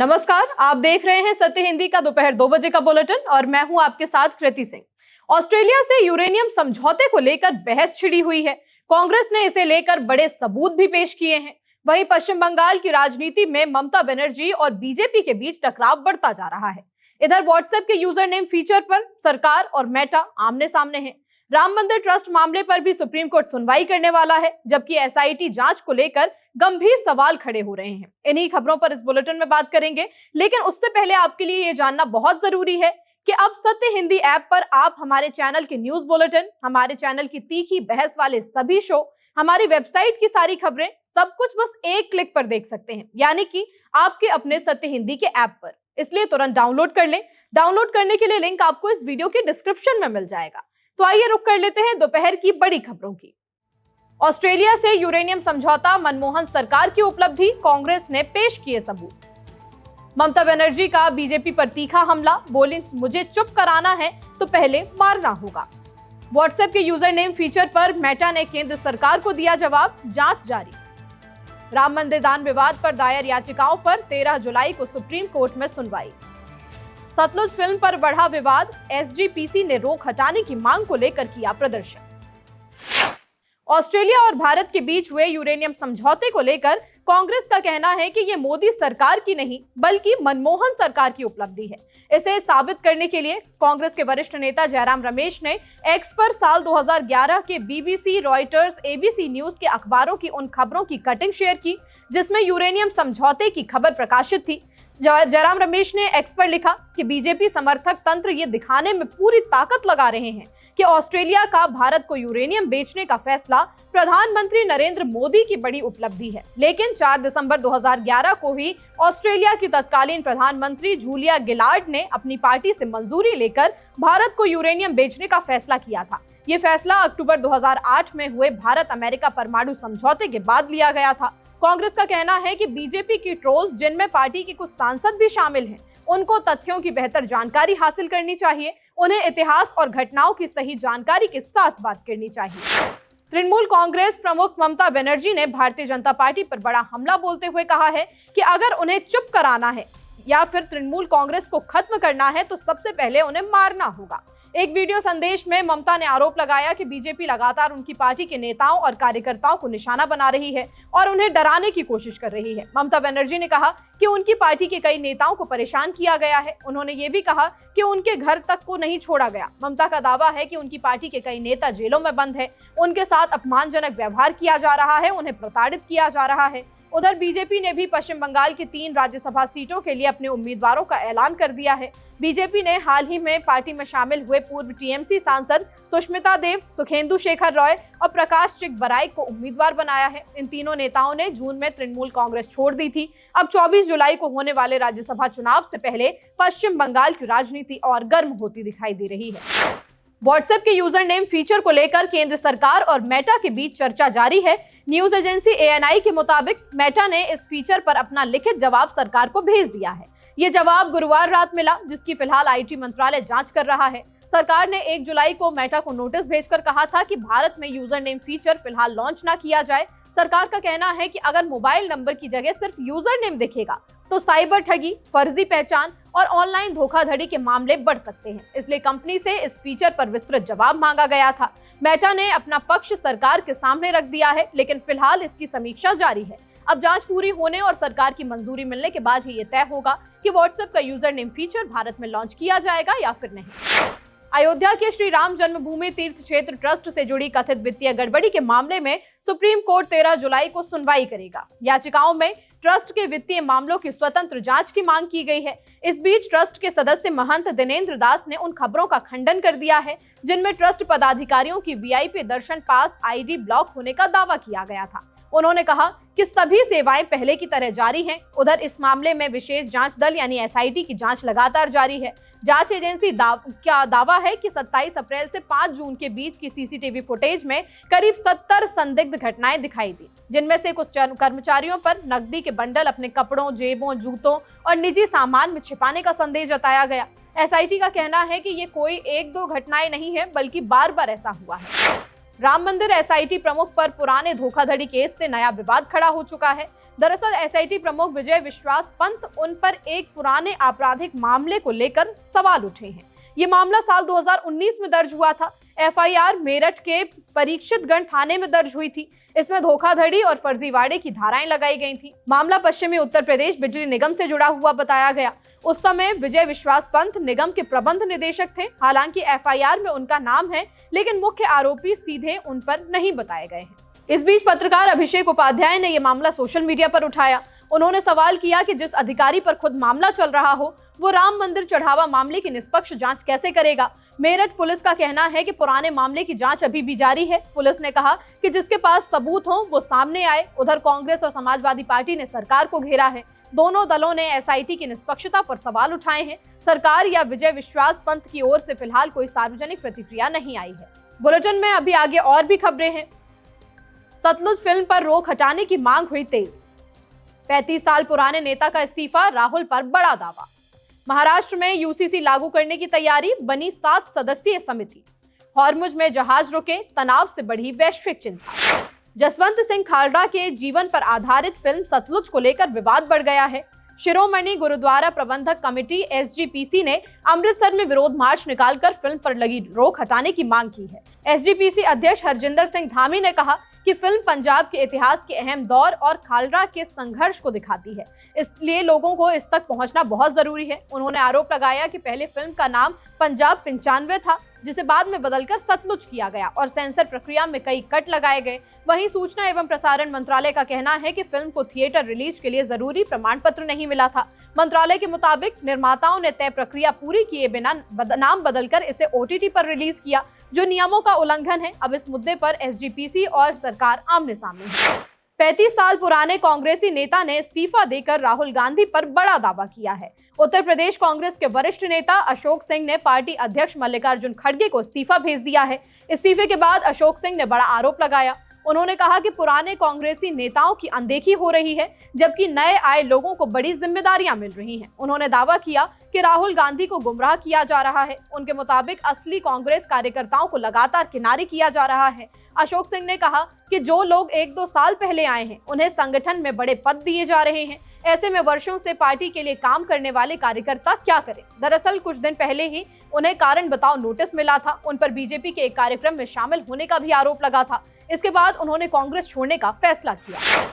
नमस्कार, आप देख रहे हैं सत्य हिंदी का दोपहर 2 बजे का बुलेटिन और मैं हूं आपके साथ कृति सिंह। ऑस्ट्रेलिया से यूरेनियम समझौते को लेकर बहस छिड़ी हुई है। कांग्रेस ने इसे लेकर बड़े सबूत भी पेश किए हैं। वहीं पश्चिम बंगाल की राजनीति में ममता बनर्जी और बीजेपी के बीच टकराव बढ़ता जा रहा है। इधर व्हाट्सएप के यूजर नेम फीचर पर सरकार और मेटा आमने सामने है। राम मंदिर ट्रस्ट मामले पर भी सुप्रीम कोर्ट सुनवाई करने वाला है, जबकि एसआईटी जांच को लेकर गंभीर सवाल खड़े हो रहे हैं। इन्हीं खबरों पर इस बुलेटिन में बात करेंगे, लेकिन उससे पहले आपके लिए ये जानना बहुत जरूरी है कि अब सत्य हिंदी ऐप पर आप हमारे चैनल के न्यूज बुलेटिन, हमारे चैनल की तीखी बहस वाले सभी शो, हमारी वेबसाइट की सारी खबरें, सब कुछ बस एक क्लिक पर देख सकते हैं, यानी कि आपके अपने सत्य हिंदी के ऐप पर। इसलिए तुरंत डाउनलोड कर लें। डाउनलोड करने के लिए लिंक आपको इस वीडियो के डिस्क्रिप्शन में मिल जाएगा। तो आइए रुक कर लेते हैं दोपहर की बड़ी खबरों की। ऑस्ट्रेलिया से यूरेनियम समझौता, मनमोहन सरकार की उपलब्धि, कांग्रेस ने पेश किए सबूत। ममता बनर्जी का बीजेपी पर तीखा हमला, बोली मुझे चुप कराना है तो पहले मारना होगा। व्हाट्सएप के यूजर नेम फीचर पर मेटा ने केंद्र सरकार को दिया जवाब, जांच जारी। राम मंदिर दान विवाद पर दायर याचिकाओं पर 13 जुलाई को सुप्रीम कोर्ट में सुनवाई। सतलुज फिल्म पर बढ़ा विवाद, एसजीपीसी ने रोक हटाने की मांग को लेकर किया प्रदर्शन। ऑस्ट्रेलिया और भारत के बीच हुए यूरेनियम समझौते को लेकर कांग्रेस का कहना है कि ये मोदी सरकार की नहीं बल्कि मनमोहन सरकार की उपलब्धि है। इसे साबित करने के लिए कांग्रेस के वरिष्ठ नेता जयराम रमेश ने एक्स पर साल 2011 के बीबीसी, रॉयटर्स, एबीसी न्यूज के अखबारों की उन खबरों की कटिंग शेयर की जिसमें यूरेनियम समझौते की खबर प्रकाशित थी। जयराम रमेश ने एक्स पर लिखा कि बीजेपी समर्थक तंत्र ये दिखाने में पूरी ताकत लगा रहे हैं कि ऑस्ट्रेलिया का भारत को यूरेनियम बेचने का फैसला प्रधानमंत्री नरेंद्र मोदी की बड़ी उपलब्धि है। लेकिन 4 दिसंबर 2011 को ही ऑस्ट्रेलिया की तत्कालीन प्रधानमंत्री जूलिया गिलार्ड ने अपनी पार्टी से मंजूरी लेकर भारत को यूरेनियम बेचने का फैसला किया था। ये फैसला अक्टूबर 2008 में हुए भारत अमेरिका परमाणु समझौते के बाद लिया गया था। कांग्रेस का कहना है कि बीजेपी की ट्रोल्स, जिनमें पार्टी के कुछ सांसद भी शामिल हैं, उनको तथ्यों की बेहतर जानकारी हासिल करनी चाहिए। उन्हें इतिहास और घटनाओं की सही जानकारी के साथ बात करनी चाहिए। तृणमूल कांग्रेस प्रमुख ममता बनर्जी ने भारतीय जनता पार्टी पर बड़ा हमला बोलते हुए कहा है कि अगर उन्हें चुप कराना है या फिर तृणमूल कांग्रेस को खत्म करना है तो सबसे पहले उन्हें मारना होगा। एक वीडियो संदेश में ममता ने आरोप लगाया कि बीजेपी लगातार उनकी पार्टी के नेताओं और कार्यकर्ताओं को निशाना बना रही है और उन्हें डराने की कोशिश कर रही है। ममता बनर्जी ने कहा कि उनकी पार्टी के कई नेताओं को परेशान किया गया है। उन्होंने ये भी कहा कि उनके घर तक को नहीं छोड़ा गया। ममता का दावा है कि उनकी पार्टी के कई नेता जेलों में बंद है, उनके साथ अपमानजनक व्यवहार किया जा रहा है, उन्हें प्रताड़ित किया जा रहा है। उधर बीजेपी ने भी पश्चिम बंगाल की 3 राज्यसभा सीटों के लिए अपने उम्मीदवारों का ऐलान कर दिया है। बीजेपी ने हाल ही में पार्टी में शामिल हुए पूर्व टीएमसी सांसद सुष्मिता देव, सुखेंदु शेखर रॉय और प्रकाश चिकबराई को उम्मीदवार बनाया है। इन तीनों नेताओं ने जून में तृणमूल कांग्रेस छोड़ दी थी। अब 24 जुलाई को होने वाले राज्यसभा चुनाव से पहले पश्चिम बंगाल की राजनीति और गर्म होती दिखाई दे रही है। व्हाट्सएप के यूजर नेम फीचर को लेकर केंद्र सरकार और मेटा के बीच चर्चा जारी है। न्यूज एजेंसी एएनआई के मुताबिक मेटा ने इस फीचर पर अपना लिखित जवाब सरकार को भेज दिया है। ये जवाब गुरुवार रात मिला, जिसकी फिलहाल आईटी मंत्रालय जांच कर रहा है। सरकार ने 1 जुलाई को मेटा को नोटिस भेजकर कहा था कि भारत में यूजर नेम फीचर फिलहाल लॉन्च ना किया जाए। सरकार का कहना है कि अगर मोबाइल नंबर की जगह सिर्फ यूजर नेम दिखेगा तो साइबर ठगी, फर्जी पहचान और ऑनलाइन धोखाधड़ी के मामले बढ़ सकते हैं। इसलिए कंपनी से इस फीचर पर विस्तृत जवाब मांगा गया था। मेटा ने अपना पक्ष सरकार के सामने रख दिया है, लेकिन फिलहाल इसकी समीक्षा जारी है। अब जांच पूरी होने और सरकार की मंजूरी मिलने के बाद ही ये तय होगा कि व्हाट्सएप का यूजर नेम फीचर भारत में लॉन्च किया जाएगा या फिर नहीं। अयोध्या के श्री राम जन्मभूमि तीर्थ क्षेत्र ट्रस्ट से जुड़ी कथित वित्तीय गड़बड़ी के मामले में सुप्रीम कोर्ट 13 जुलाई को सुनवाई करेगा। याचिकाओं में ट्रस्ट के वित्तीय मामलों की स्वतंत्र जांच की मांग की गई है। इस बीच ट्रस्ट के सदस्य महंत दिनेंद्र दास ने उन खबरों का खंडन कर दिया है जिनमें ट्रस्ट पदाधिकारियों की वीआईपी दर्शन पास आईडी ब्लॉक होने का दावा किया गया था। उन्होंने कहा कि सभी सेवाएं पहले की तरह जारी हैं। उधर इस मामले में विशेष जांच दल यानी एसआईटी की जांच लगातार जारी है। जांच एजेंसी का दावा है कि 27 अप्रैल से 5 जून के बीच की सीसीटीवी फुटेज में करीब 70 संदिग्ध घटनाएं दिखाई दी, जिनमें से कुछ कर्मचारियों पर नकदी के बंडल अपने कपड़ों, जेबों, जूतों और निजी सामान में छिपाने का संदेह जताया गया। एसआईटी का कहना है कि ये कोई 1-2 घटनाएं नहीं है, बल्कि बार-बार ऐसा हुआ है। राम मंदिर एसआईटी प्रमुख पर पुराने धोखाधड़ी केस से नया विवाद खड़ा हो चुका है। दरअसल एसआईटी प्रमुख विजय विश्वास पंत उन पर एक पुराने आपराधिक मामले को लेकर सवाल उठे हैं। ये मामला साल 2019 में दर्ज हुआ था। एफआईआर मेरठ के परीक्षितगढ़ थाने में दर्ज हुई थी। इसमें धोखाधड़ी और फर्जीवाड़े की धाराएं लगाई गई थी। मामला पश्चिमी उत्तर प्रदेश बिजली निगम से जुड़ा हुआ बताया गया। उस समय विजय विश्वास पंत निगम के प्रबंध निदेशक थे। हालांकि एफआईआर में उनका नाम है, लेकिन मुख्य आरोपी सीधे उन पर नहीं बताए गए हैं। इस बीच पत्रकार अभिषेक उपाध्याय ने यह मामला सोशल मीडिया पर उठाया। उन्होंने सवाल किया कि जिस अधिकारी पर खुद मामला चल रहा हो, वो राम मंदिर चढ़ावा मामले की निष्पक्ष जांच कैसे करेगा। मेरठ पुलिस का कहना है कि पुराने मामले की जांच अभी भी जारी है। पुलिस ने कहा कि जिसके पास सबूत हो वो सामने आए। उधर कांग्रेस और समाजवादी पार्टी ने सरकार को घेरा है। दोनों दलों ने एसआईटी की निष्पक्षता पर सवाल उठाए हैं। सरकार या विजय विश्वास पंत की ओर से फिलहाल कोई सार्वजनिक प्रतिक्रिया नहीं आई है। बुलेटिन में अभी आगे और भी खबरें हैं। सतलुज फिल्म पर रोक हटाने की मांग हुई तेज। 35 साल पुराने नेता का इस्तीफा, राहुल पर बड़ा दावा। महाराष्ट्र में यूसीसी लागू करने की तैयारी, बनी 7 सदस्यीय समिति। हॉर्मुज में जहाज रुके, तनाव से बढ़ी वैश्विक चिंता। जसवंत सिंह खालड़ा के जीवन पर आधारित फिल्म सतलुज को लेकर विवाद बढ़ गया है। शिरोमणि गुरुद्वारा प्रबंधक कमेटी एसजीपीसी ने अमृतसर में विरोध मार्च निकालकर फिल्म पर लगी रोक हटाने की मांग की है। एसजीपीसी अध्यक्ष हरजिंदर सिंह धामी ने कहा कि फिल्म पंजाब के इतिहास के अहम दौर और खालड़ा के संघर्ष को दिखाती है, इसलिए लोगों को इस तक पहुंचना बहुत जरूरी है। उन्होंने आरोप लगाया कि पहले फिल्म का नाम पंजाब 95 था, जिसे बाद में बदलकर सतलुज किया गया और सेंसर प्रक्रिया में कई कट लगाए गए। वहीं सूचना एवं प्रसारण मंत्रालय का कहना है कि फिल्म को थिएटर रिलीज के लिए जरूरी प्रमाण पत्र नहीं मिला था। मंत्रालय के मुताबिक निर्माताओं ने तय प्रक्रिया पूरी किए बिना नाम बदलकर इसे ओटीटी पर रिलीज किया, जो नियमों का उल्लंघन है। अब इस मुद्दे पर एसजीपीसी और सरकार आमने सामने है। 35 साल पुराने कांग्रेसी नेता ने इस्तीफा देकर राहुल गांधी पर बड़ा दावा किया है। उत्तर प्रदेश कांग्रेस के वरिष्ठ नेता अशोक सिंह ने पार्टी अध्यक्ष मल्लिकार्जुन खड़गे को इस्तीफा भेज दिया है। इस्तीफे के बाद अशोक सिंह ने बड़ा आरोप लगाया। उन्होंने कहा कि पुराने कांग्रेसी नेताओं की अनदेखी हो रही है, जबकि नए आए लोगों को बड़ी जिम्मेदारियां मिल रही हैं। उन्होंने दावा किया कि राहुल गांधी को गुमराह किया जा रहा है। उनके मुताबिक असली कांग्रेस कार्यकर्ताओं को लगातार किनारे किया जा रहा है। अशोक सिंह ने कहा कि जो लोग 1-2 साल पहले आए हैं, उन्हें संगठन में बड़े पद दिए जा रहे हैं। ऐसे में वर्षों से पार्टी के लिए काम करने वाले कार्यकर्ता क्या करें। दरअसल कुछ दिन पहले ही उन्हें कारण बताओ नोटिस मिला था। उन पर बीजेपी के एक कार्यक्रम में शामिल होने का भी आरोप लगा था। इसके बाद उन्होंने कांग्रेस छोड़ने का फैसला किया।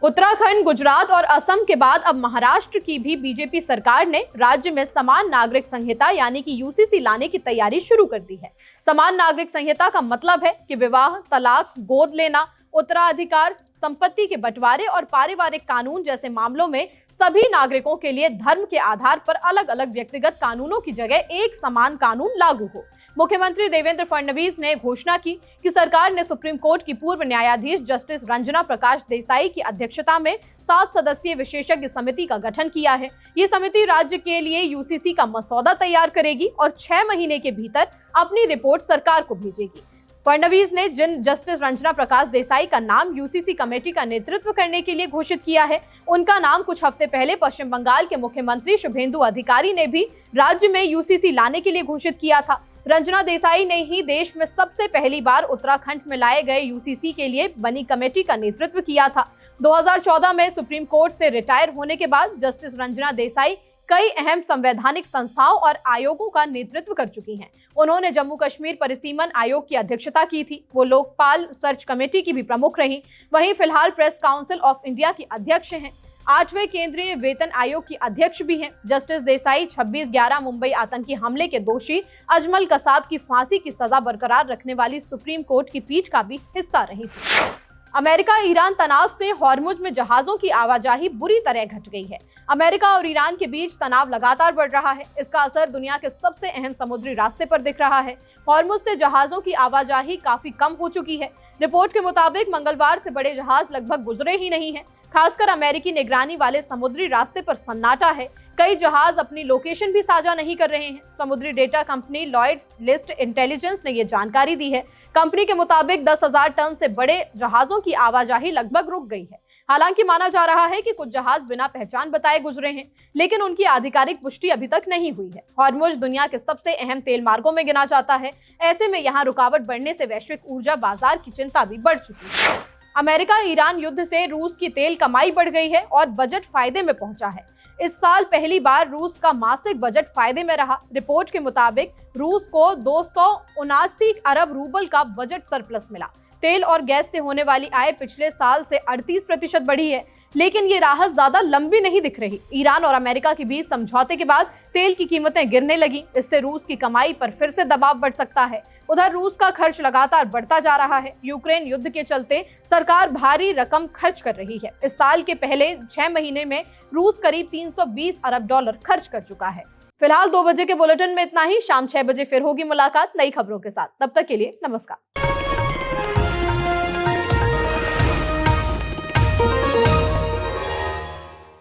उत्तराखंड, गुजरात और असम के बाद अब महाराष्ट्र की भी बीजेपी सरकार ने राज्य में समान नागरिक संहिता यानी कि यूसीसी लाने की तैयारी शुरू कर दी है। समान नागरिक संहिता का मतलब है कि विवाह, तलाक, गोद लेना, उत्तराधिकार, संपत्ति के बंटवारे और पारिवारिक कानून जैसे मामलों में सभी नागरिकों के लिए धर्म के आधार पर अलग अलग व्यक्तिगत कानूनों की जगह एक समान कानून लागू हो। मुख्यमंत्री देवेंद्र फडणवीस ने घोषणा की कि सरकार ने सुप्रीम कोर्ट की पूर्व न्यायाधीश जस्टिस रंजना प्रकाश देसाई की अध्यक्षता में 7 सदस्यीय विशेषज्ञ समिति का गठन किया है। ये समिति राज्य के लिए यूसीसी का मसौदा तैयार करेगी और 6 महीने के भीतर अपनी रिपोर्ट सरकार को भेजेगी। फडणवीस ने जिन जस्टिस रंजना प्रकाश देसाई का नाम यूसीसी कमेटी का नेतृत्व करने के लिए घोषित किया है, उनका नाम कुछ हफ्ते पहले पश्चिम बंगाल के मुख्यमंत्री शुभेंदु अधिकारी ने भी राज्य में यूसीसी लाने के लिए घोषित किया था। रंजना देसाई ने ही देश में सबसे पहली बार उत्तराखंड में लाए गए यूसीसी के लिए बनी कमेटी का नेतृत्व किया था। 2014 में सुप्रीम कोर्ट से रिटायर होने के बाद जस्टिस रंजना देसाई कई अहम संवैधानिक संस्थाओं और आयोगों का नेतृत्व कर चुकी हैं। उन्होंने जम्मू कश्मीर परिसीमन आयोग की अध्यक्षता की थी। वो लोकपाल सर्च कमेटी की भी प्रमुख रहीं। वहीं फिलहाल प्रेस काउंसिल ऑफ इंडिया की अध्यक्ष हैं। 8वें केंद्रीय वेतन आयोग की अध्यक्ष भी हैं। जस्टिस देसाई 26/11 मुंबई आतंकी हमले के दोषी अजमल कसाब की फांसी की सजा बरकरार रखने वाली सुप्रीम कोर्ट की पीठ का भी हिस्सा रही थी। अमेरिका ईरान तनाव से हॉर्मुज में जहाजों की आवाजाही बुरी तरह घट गई है। अमेरिका और ईरान के बीच तनाव लगातार बढ़ रहा है। इसका असर दुनिया के सबसे अहम समुद्री रास्ते पर दिख रहा है। हॉर्मुज से जहाजों की आवाजाही काफी कम हो चुकी है। रिपोर्ट के मुताबिक मंगलवार से बड़े जहाज लगभग गुजरे ही नहीं है। खासकर अमेरिकी निगरानी वाले समुद्री रास्ते पर सन्नाटा है। कई जहाज अपनी लोकेशन भी साझा नहीं कर रहे हैं। समुद्री data company Lloyd's List Intelligence ने ये जानकारी दी है। कंपनी के मुताबिक 10,000 टन से बड़े जहाजों की आवाजाही लगभग रुक गई है। हालांकि माना जा रहा है कि कुछ जहाज बिना पहचान बताए गुजरे हैं, लेकिन उनकी आधिकारिक पुष्टि अभी तक नहीं हुई है। हॉर्मुज दुनिया के सबसे अहम तेल मार्गों में गिना जाता है। ऐसे में यहाँ रुकावट बढ़ने से वैश्विक ऊर्जा बाजार की चिंता भी बढ़ चुकी है। अमेरिका ईरान युद्ध से रूस की तेल कमाई बढ़ गई है और बजट फायदे में पहुंचा है। इस साल पहली बार रूस का मासिक बजट फायदे में रहा। रिपोर्ट के मुताबिक रूस को 279 अरब रूबल का बजट सरप्लस मिला। तेल और गैस से होने वाली आय पिछले साल से 38% बढ़ी है, लेकिन ये राहत ज्यादा लंबी नहीं दिख रही। ईरान और अमेरिका के बीच समझौते के बाद तेल की कीमतें गिरने लगी। इससे रूस की कमाई पर फिर से दबाव बढ़ सकता है। उधर रूस का खर्च लगातार बढ़ता जा रहा है। यूक्रेन युद्ध के चलते सरकार भारी रकम खर्च कर रही है। इस साल के पहले 6 महीने में रूस करीब 320 अरब डॉलर खर्च कर चुका है। फिलहाल 2 बजे के बुलेटिन में इतना ही। शाम 6 बजे फिर होगी मुलाकात नई खबरों के साथ। तब तक के लिए नमस्कार।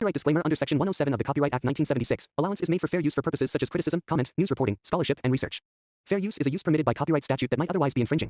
Copyright disclaimer under Section 107 of the Copyright Act 1976. Allowance is made for fair use for purposes such as criticism, comment, news reporting, scholarship, and research. Fair use is a use permitted by copyright statute that might otherwise be infringing.